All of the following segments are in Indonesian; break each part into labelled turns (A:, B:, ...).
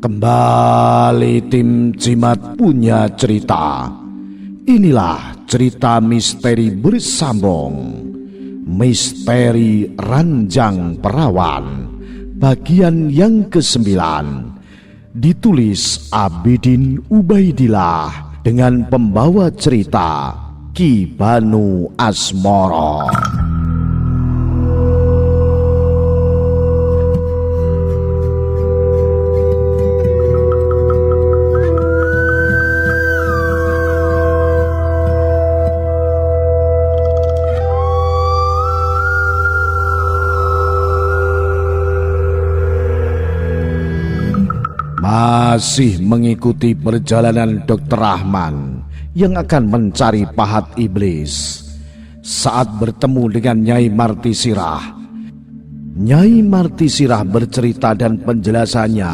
A: Kembali tim Cimat punya cerita. Inilah cerita misteri bersambung, Misteri Ranjang Perawan, bagian yang ke-9. Ditulis Abidin Ubaidillah dengan pembawa cerita Ki Banu Asmoro. Masih mengikuti perjalanan Dr. Rahman yang akan mencari pahat iblis. Saat bertemu dengan Nyai Martisirah, Nyai Martisirah bercerita dan penjelasannya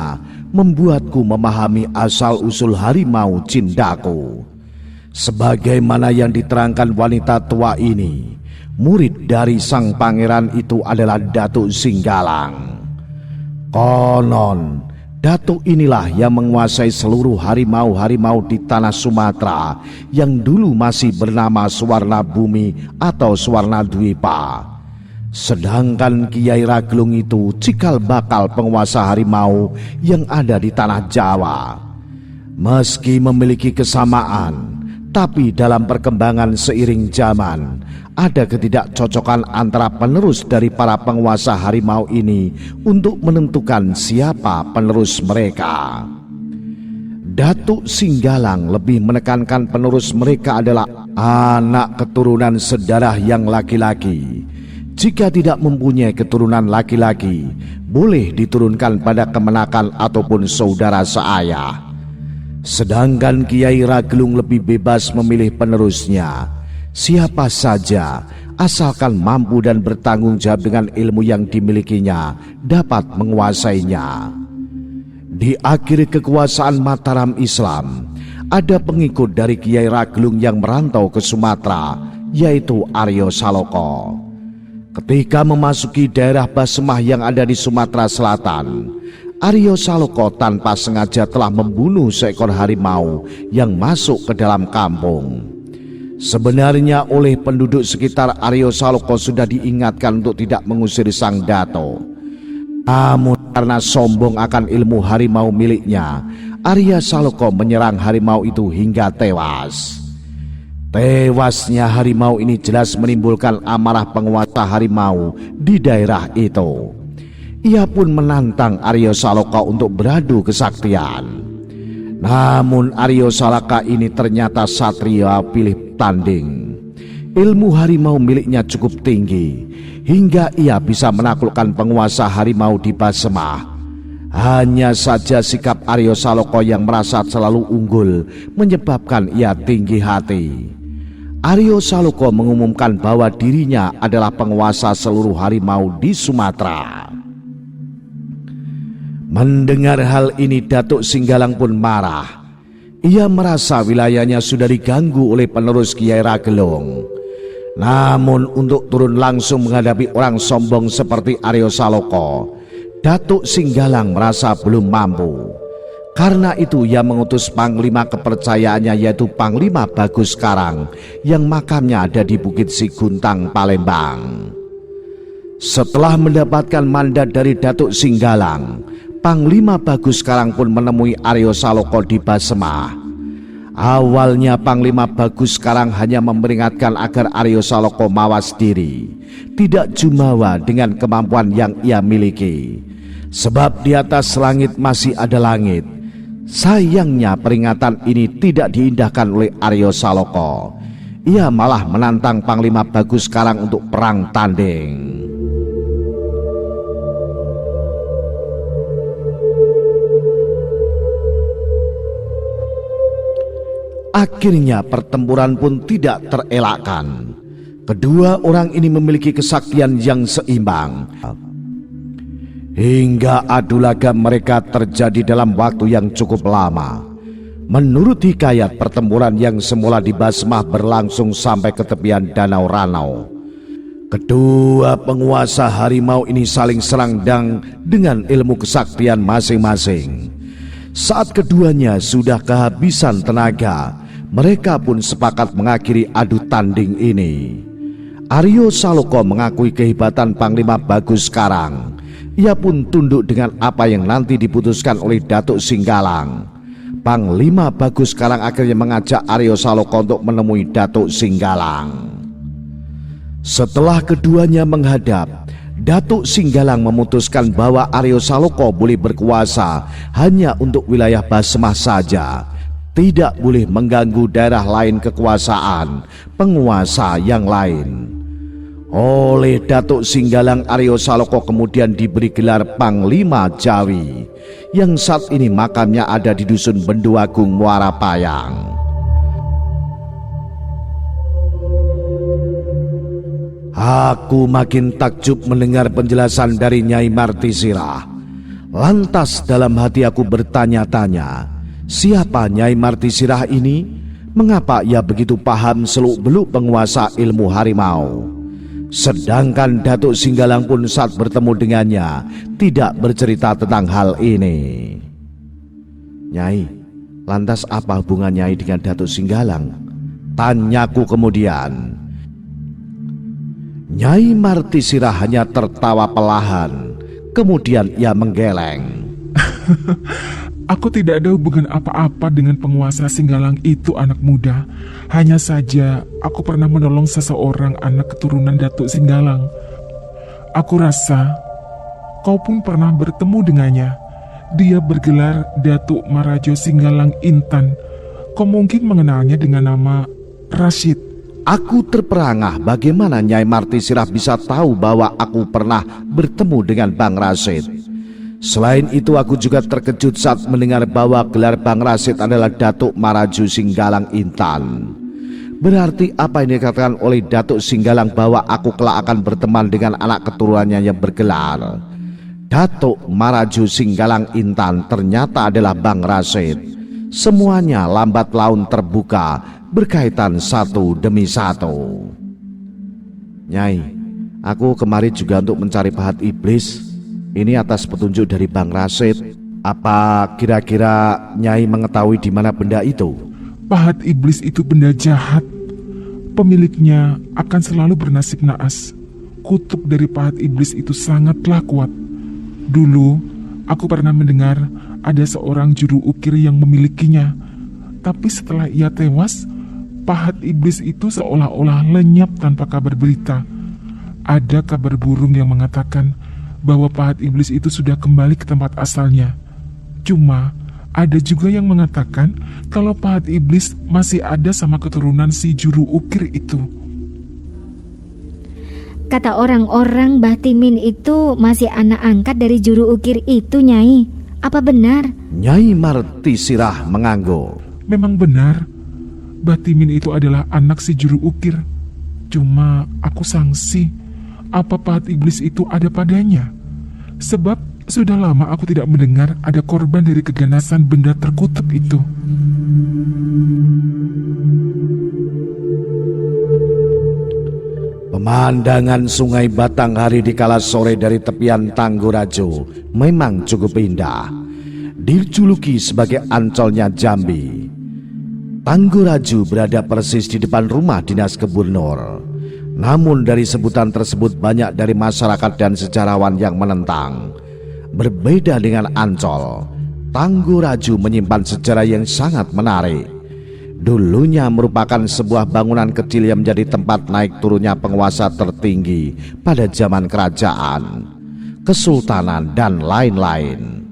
A: membuatku memahami asal-usul harimau Cindaku. Sebagaimana yang diterangkan wanita tua ini, murid dari sang pangeran itu adalah Datuk Singgalang. Konon Datuk inilah yang menguasai seluruh harimau-harimau di tanah Sumatera yang dulu masih bernama Swarna Bumi atau Swarna Dwipa. Sedangkan Kiai Ragelung itu cikal bakal penguasa harimau yang ada di tanah Jawa. Meski memiliki kesamaan, tapi dalam perkembangan seiring zaman, ada ketidakcocokan antara penerus dari para penguasa harimau ini untuk menentukan siapa penerus mereka. Datuk Singgalang lebih menekankan penerus mereka adalah anak keturunan sedarah yang laki-laki. Jika tidak mempunyai keturunan laki-laki, boleh diturunkan pada kemenakan ataupun saudara seayah. Sedangkan Kiai Ragelung lebih bebas memilih penerusnya, siapa saja asalkan mampu dan bertanggung jawab dengan ilmu yang dimilikinya dapat menguasainya. Di akhir kekuasaan Mataram Islam, ada pengikut dari Kiai Ragelung yang merantau ke Sumatera, yaitu Aryo Saloko. Ketika memasuki daerah Basemah yang ada di Sumatera Selatan, Aryo Saloko tanpa sengaja telah membunuh seekor harimau yang masuk ke dalam kampung. Sebenarnya oleh penduduk sekitar, Aryo Saloko sudah diingatkan untuk tidak mengusir sang dato. Namun karena sombong akan ilmu harimau miliknya, Aryo Saloko menyerang harimau itu hingga tewas. Tewasnya harimau ini jelas menimbulkan amarah penguasa harimau di daerah itu. Ia pun menantang Aryo Saloko untuk beradu kesaktian. Namun Aryo Salaka ini ternyata satria pilih tanding. Ilmu harimau miliknya cukup tinggi, hingga ia bisa menaklukkan penguasa harimau di Basemah. Hanya saja sikap Aryo Saloko yang merasa selalu unggul menyebabkan ia tinggi hati. Aryo Saloko mengumumkan bahwa dirinya adalah penguasa seluruh harimau di Sumatera. Mendengar hal ini, Datuk Singgalang pun marah. Ia merasa wilayahnya sudah diganggu oleh penerus Kiai Ragelung. Namun untuk turun langsung menghadapi orang sombong seperti Aryo Saloko, Datuk Singgalang merasa belum mampu. Karena itu ia mengutus panglima kepercayaannya, yaitu Panglima Bagus Karang, yang makamnya ada di Bukit Siguntang, Palembang. Setelah mendapatkan mandat dari Datuk Singgalang, Panglima Bagus Karang pun menemui Aryo Saloko di Basemah. Awalnya Panglima Bagus Karang hanya memperingatkan agar Aryo Saloko mawas diri, tidak jumawa dengan kemampuan yang ia miliki. Sebab di atas langit masih ada langit. Sayangnya peringatan ini tidak diindahkan oleh Aryo Saloko. Ia malah menantang Panglima Bagus Karang untuk perang tanding. Akhirnya pertempuran pun tidak terelakkan. Kedua orang ini memiliki kesaktian yang seimbang. Hingga adu lagam mereka terjadi dalam waktu yang cukup lama. Menurut hikayat, pertempuran yang semula di Basemah berlangsung sampai ke tepian Danau Ranau. Kedua penguasa harimau ini saling serang dengan ilmu kesaktian masing-masing. Saat keduanya sudah kehabisan tenaga, mereka pun sepakat mengakhiri adu tanding ini. Aryo Saloko mengakui kehebatan Panglima Bagus Karang. Ia pun tunduk dengan apa yang nanti diputuskan oleh Datuk Singgalang. Panglima Bagus Karang akhirnya mengajak Aryo Saloko untuk menemui Datuk Singgalang. Setelah keduanya menghadap, Datuk Singgalang memutuskan bahwa Aryo Saloko boleh berkuasa hanya untuk wilayah Basmah saja, tidak boleh mengganggu daerah lain kekuasaan penguasa yang lain. Oleh Datuk Singgalang, Aryo Saloko kemudian diberi gelar Panglima Jawi, yang saat ini makamnya ada di Dusun Benduagung, Muara Payang. Aku makin takjub mendengar penjelasan dari Nyai Martisirah. Lantas dalam hati aku bertanya-tanya, siapa Nyai Martisirah ini? Mengapa ia begitu paham seluk-beluk penguasa ilmu harimau? Sedangkan Datuk Singgalang pun saat bertemu dengannya tidak bercerita tentang hal ini. Nyai, lantas apa hubungan Nyai dengan Datuk Singgalang? Tanyaku kemudian. Nyai Martisirah hanya tertawa pelahan. Kemudian ia menggeleng.
B: Aku tidak ada hubungan apa-apa dengan penguasa Singgalang itu, anak muda. Hanya saja aku pernah menolong seseorang anak keturunan Datuk Singgalang. Aku rasa kau pun pernah bertemu dengannya. Dia bergelar Datuk Marajo Singgalang Intan. Kau mungkin mengenalnya dengan nama Rashid.
A: Aku terperangah bagaimana Nyai Martisirah bisa tahu bahwa aku pernah bertemu dengan Bang Rashid. Selain itu aku juga terkejut saat mendengar bahwa gelar Bang Rashid adalah Datuk Marajo Singgalang Intan. Berarti apa yang dikatakan oleh Datuk Singgalang bahwa aku kelak akan berteman dengan anak keturunannya yang bergelar Datuk Marajo Singgalang Intan ternyata adalah Bang Rashid. Semuanya lambat laun terbuka, berkaitan satu demi satu. Nyai, aku kemari juga untuk mencari pahat iblis. Ini atas petunjuk dari Bang Rashid. Apa kira-kira Nyai mengetahui di mana benda itu?
B: Pahat iblis itu benda jahat. Pemiliknya akan selalu bernasib naas. Kutub dari pahat iblis itu sangatlah kuat. Dulu, aku pernah mendengar ada seorang juru ukir yang memilikinya. Tapi setelah ia tewas, pahat iblis itu seolah-olah lenyap tanpa kabar berita. Ada kabar burung yang mengatakan bahwa pahat iblis itu sudah kembali ke tempat asalnya. Cuma, ada juga yang mengatakan kalau pahat iblis masih ada sama keturunan si juru ukir itu.
C: Kata orang-orang Mbah Timin itu masih anak angkat dari juru ukir itu, Nyai. Apa benar?
A: Nyai Martisirah mengangguk.
B: Memang benar, Mbah Timin itu adalah anak si juru ukir. Cuma aku sangsi apa pahat iblis itu ada padanya. Sebab sudah lama aku tidak mendengar ada korban dari keganasan benda terkutuk itu.
A: Pemandangan Sungai Batanghari di kala sore dari tepian Tanggurajo memang cukup indah. Dijuluki sebagai Ancolnya Jambi. Tanggurajo berada persis di depan rumah dinas Gubernur. Namun dari sebutan tersebut banyak dari masyarakat dan sejarawan yang menentang. Berbeda dengan Ancol, Tanggurajo menyimpan sejarah yang sangat menarik. Dulunya merupakan sebuah bangunan kecil yang menjadi tempat naik turunnya penguasa tertinggi pada zaman kerajaan, kesultanan, dan lain-lain.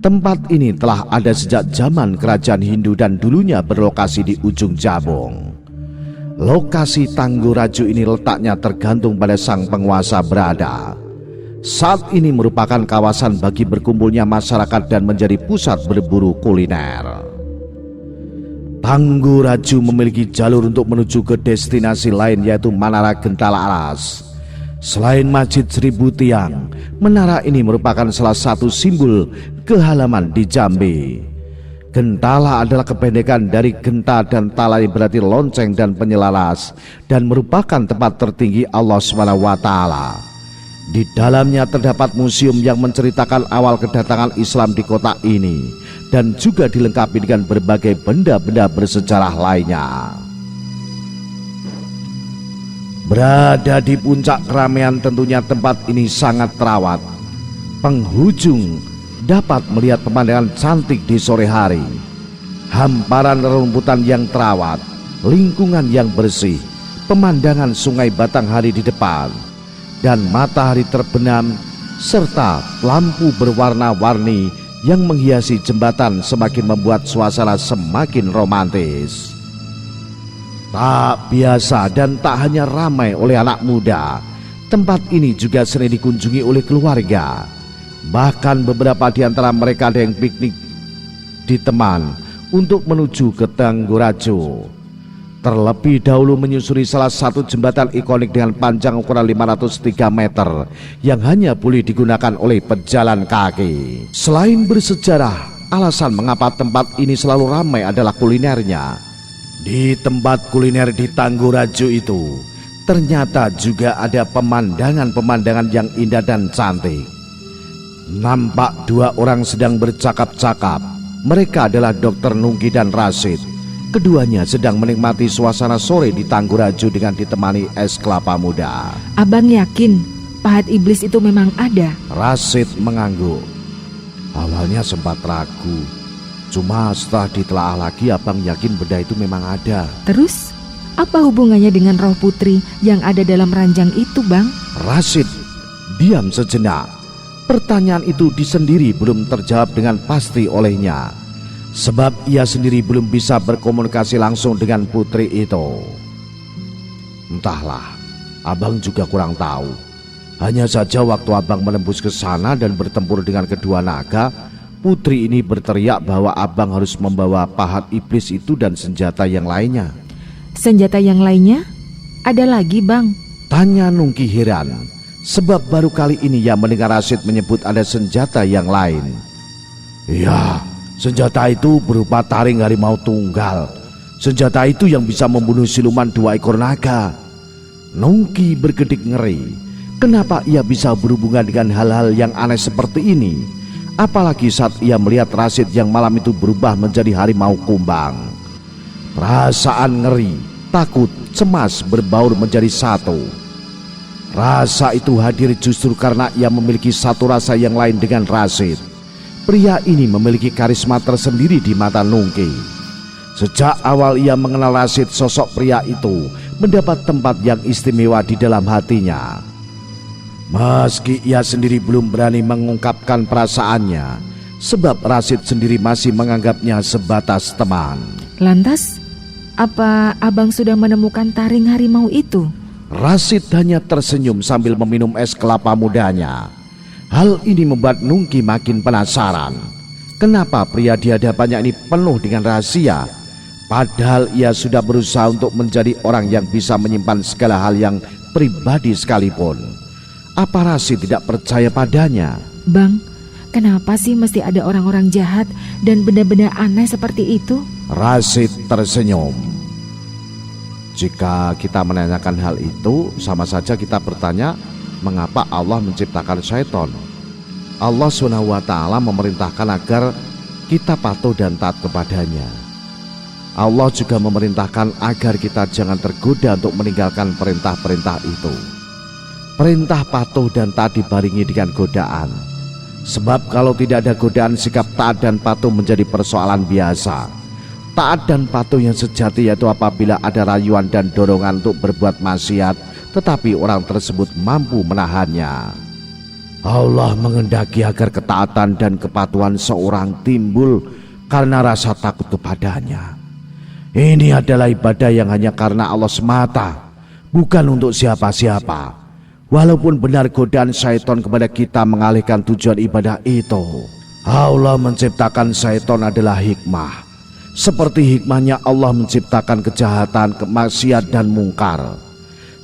A: Tempat ini telah ada sejak zaman kerajaan Hindu dan dulunya berlokasi di ujung Jabong. Lokasi Tanggurajo ini letaknya tergantung pada sang penguasa berada. Saat ini merupakan kawasan bagi berkumpulnya masyarakat dan menjadi pusat berburu kuliner. Tanggurajo memiliki jalur untuk menuju ke destinasi lain yaitu Menara Gentala Alas. Selain Masjid Seribu Tiang, menara ini merupakan salah satu simbol kehalaman di Jambi. Gentala adalah kependekan dari genta dan tala yang berarti lonceng dan penyelaras dan merupakan tempat tertinggi Allah SWT. Di dalamnya terdapat museum yang menceritakan awal kedatangan Islam di kota ini dan juga dilengkapi dengan berbagai benda-benda bersejarah lainnya. Berada di puncak keramaian, tentunya tempat ini sangat terawat. Penghujung dapat melihat pemandangan cantik di sore hari. Hamparan rerumputan yang terawat, lingkungan yang bersih, pemandangan sungai Batanghari di depan, dan matahari terbenam, serta lampu berwarna-warni yang menghiasi jembatan semakin membuat suasana semakin romantis. Tak biasa dan tak hanya ramai oleh anak muda, tempat ini juga sering dikunjungi oleh keluarga. Bahkan beberapa di antara mereka ada yang piknik di teman untuk menuju ke Tanggorajo. Terlebih dahulu menyusuri salah satu jembatan ikonik dengan panjang ukuran 503 meter yang hanya boleh digunakan oleh pejalan kaki. Selain bersejarah, alasan mengapa tempat ini selalu ramai adalah kulinernya. Di tempat kuliner di Tanggorajo itu ternyata juga ada pemandangan-pemandangan yang indah dan cantik. Nampak dua orang sedang bercakap-cakap. Mereka adalah Dr. Nungki dan Rasid. Keduanya sedang menikmati suasana sore di Tanggorajo dengan ditemani es kelapa muda.
D: Abang yakin pahat iblis itu memang ada?
A: Rasid mengangguk. Awalnya sempat ragu, cuma setelah ditelaah lagi abang yakin benda itu memang ada.
D: Terus apa hubungannya dengan roh putri yang ada dalam ranjang itu, Bang?
A: Rasid diam sejenak. Pertanyaan itu disendiri belum terjawab dengan pasti olehnya, sebab ia sendiri belum bisa berkomunikasi langsung dengan putri itu. Entahlah, abang juga kurang tahu. Hanya saja waktu abang menembus ke sana dan bertempur dengan kedua naga, putri ini berteriak bahwa abang harus membawa pahat iblis itu dan senjata yang lainnya.
D: Senjata yang lainnya? Ada lagi, Bang?
A: Tanya Nungki heran, sebab baru kali ini ia mendengar Rasid menyebut ada senjata yang lain. Ya, senjata itu berupa taring harimau tunggal. Senjata itu yang bisa membunuh siluman 2 ekor naga. Nungki berkedip ngeri. Kenapa ia bisa berhubungan dengan hal-hal yang aneh seperti ini? Apalagi saat ia melihat Rasid yang malam itu berubah menjadi harimau kumbang. Perasaan ngeri, takut, cemas berbaur menjadi satu. Rasa itu hadir justru karena ia memiliki satu rasa yang lain dengan Rasid. Pria ini memiliki karisma tersendiri di mata Nungki. Sejak awal ia mengenal Rasid, sosok pria itu mendapat tempat yang istimewa di dalam hatinya. Meski ia sendiri belum berani mengungkapkan perasaannya, sebab Rasid sendiri masih menganggapnya sebatas teman.
D: Lantas, apa abang sudah menemukan taring harimau itu?
A: Rasid hanya tersenyum sambil meminum es kelapa mudanya. Hal ini membuat Nungki makin penasaran. Kenapa pria di hadapannya ini penuh dengan rahasia? Padahal ia sudah berusaha untuk menjadi orang yang bisa menyimpan segala hal yang pribadi sekalipun. Apa Rasid tidak percaya padanya?
D: Bang, kenapa sih mesti ada orang-orang jahat dan benda-benda aneh seperti itu?
A: Rasid tersenyum. Jika kita menanyakan hal itu, sama saja kita bertanya mengapa Allah menciptakan syaitan. Allah SWT memerintahkan agar kita patuh dan taat kepadanya. Allah juga memerintahkan agar kita jangan tergoda untuk meninggalkan perintah-perintah itu. Perintah patuh dan taat dibarengi dengan godaan. Sebab kalau tidak ada godaan, sikap taat dan patuh menjadi persoalan biasa. Taat dan patuh yang sejati yaitu apabila ada rayuan dan dorongan untuk berbuat maksiat, tetapi orang tersebut mampu menahannya. Allah mengendaki agar ketaatan dan kepatuhan seorang timbul karena rasa takut kepadanya. Ini adalah ibadah yang hanya karena Allah semata, bukan untuk siapa-siapa. Walaupun benar godaan syaitan kepada kita mengalihkan tujuan ibadah itu, Allah menciptakan syaitan adalah hikmah. Seperti hikmahnya Allah menciptakan kejahatan, kemaksiat dan mungkar.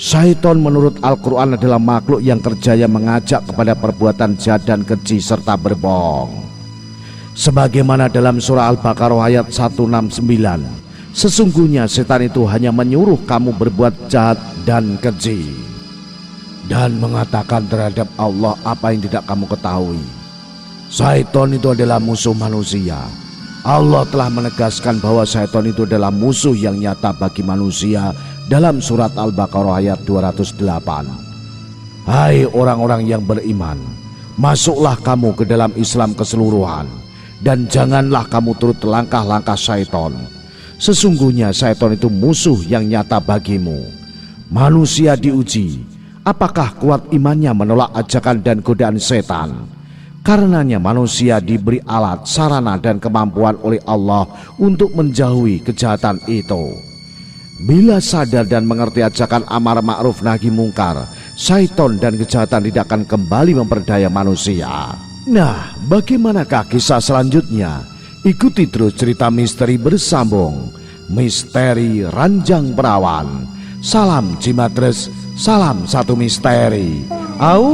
A: Syaitan menurut Al-Quran adalah makhluk yang kerjanya mengajak kepada perbuatan jahat dan keji serta berbohong. Sebagaimana dalam surah Al-Baqarah ayat 169, sesungguhnya setan itu hanya menyuruh kamu berbuat jahat dan keji, dan mengatakan terhadap Allah apa yang tidak kamu ketahui. Syaitan itu adalah musuh manusia. Allah telah menegaskan bahwa syaitan itu adalah musuh yang nyata bagi manusia dalam surat Al-Baqarah ayat 208. Hai orang-orang yang beriman, masuklah kamu ke dalam Islam keseluruhan, dan janganlah kamu turut langkah-langkah syaitan. Sesungguhnya syaitan itu musuh yang nyata bagimu. Manusia diuji, apakah kuat imannya menolak ajakan dan godaan setan? Karenanya manusia diberi alat, sarana dan kemampuan oleh Allah untuk menjauhi kejahatan itu. Bila sadar dan mengerti ajakan amar ma'ruf nahi mungkar, syaitan dan kejahatan tidak akan kembali memperdaya manusia. Nah, bagaimanakah kisah selanjutnya? Ikuti terus cerita misteri bersambung. Misteri Ranjang Perawan. Salam Cimatres, salam satu misteri. Au.